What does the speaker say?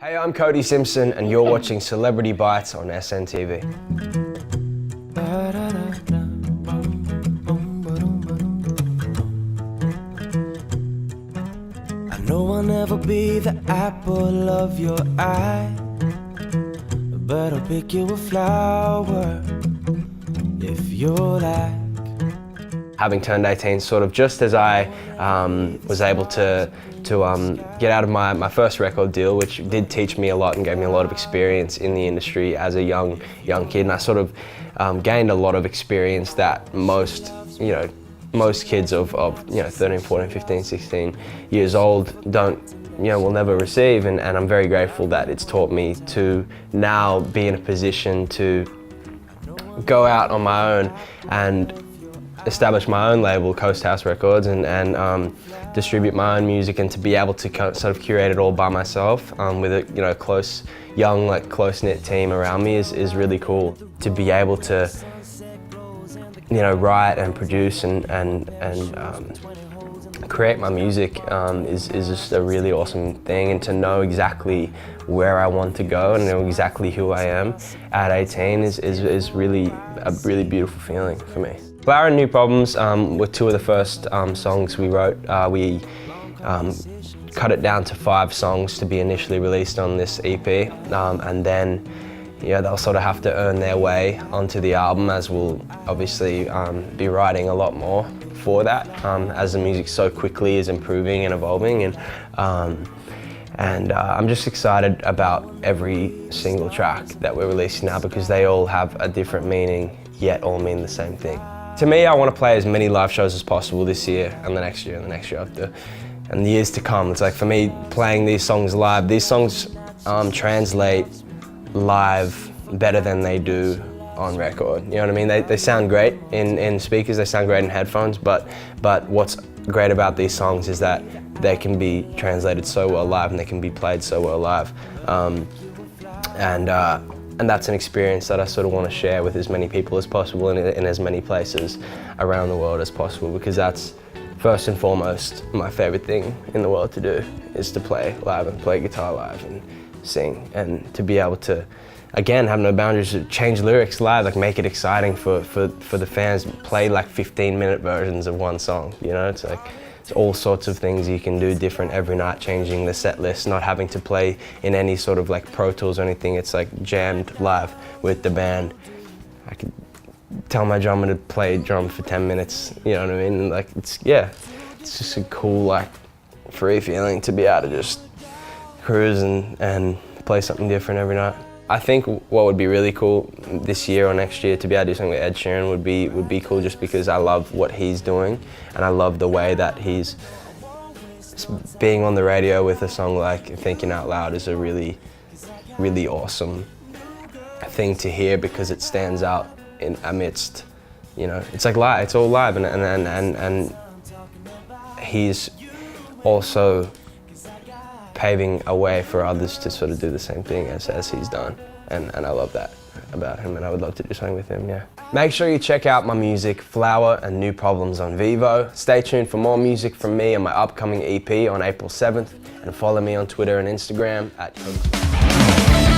Hey, I'm Cody Simpson and you're watching Celebrity Bites on SNTV. I know I'll never be the apple of your eye, but I'll pick you a flower if you're like. Having turned 18 sort of just as I was able to get out of my first record deal, which did teach me a lot and gave me a lot of experience in the industry as a young kid, and I sort of gained a lot of experience that most kids of 13, 14, 15, 16 years old will never receive, and I'm very grateful that it's taught me to now be in a position to go out on my own and establish my own label, Coast House Records, and distribute my own music, and to be able to sort of curate it all by myself with a close, young, close-knit team around me is really cool. To be able to write and produce and create my music is just a really awesome thing, and to know exactly where I want to go and know exactly who I am at 18 is really a really beautiful feeling for me. Flower and New Problems were two of the first songs we wrote. We cut it down to 5 songs to be initially released on this EP, and then they'll sort of have to earn their way onto the album, as we'll obviously be writing a lot more for that, as the music so quickly is improving and evolving, and I'm just excited about every single track that we're releasing now, because they all have a different meaning, yet all mean the same thing. To me, I want to play as many live shows as possible this year and the next year and the next year after, and the years to come. It's like, for me, playing these songs live, these songs translate live better than they do on record. You know what I mean? They sound great in speakers, they sound great in headphones, but what's great about these songs is that they can be translated so well live, and they can be played so well live. And that's an experience that I sort of want to share with as many people as possible in as many places around the world as possible, because that's first and foremost my favorite thing in the world to do, is to play live and play guitar live and sing, and to be able to, again, have no boundaries, to change lyrics live, make it exciting for the fans, play 15-minute versions of one song, it's like, it's all sorts of things you can do different every night, changing the set list, not having to play in any sort of Pro Tools or anything. It's jammed live with the band. I could tell my drummer to play drums for 10 minutes, you know what I mean? It's just a cool, free feeling to be able to just cruise and play something different every night. I think what would be really cool this year or next year, to be able to do something with Ed Sheeran would be cool, just because I love what he's doing, and I love the way that he's being on the radio with a song like Thinking Out Loud is a really, really awesome thing to hear, because it stands out amidst, it's live, it's all live, and he's also paving a way for others to sort of do the same thing as he's done. And I love that about him, and I would love to do something with him, yeah. Make sure you check out my music, Flower and New Problems, on Vevo. Stay tuned for more music from me and my upcoming EP on April 7th, and follow me on Twitter and Instagram @Cody.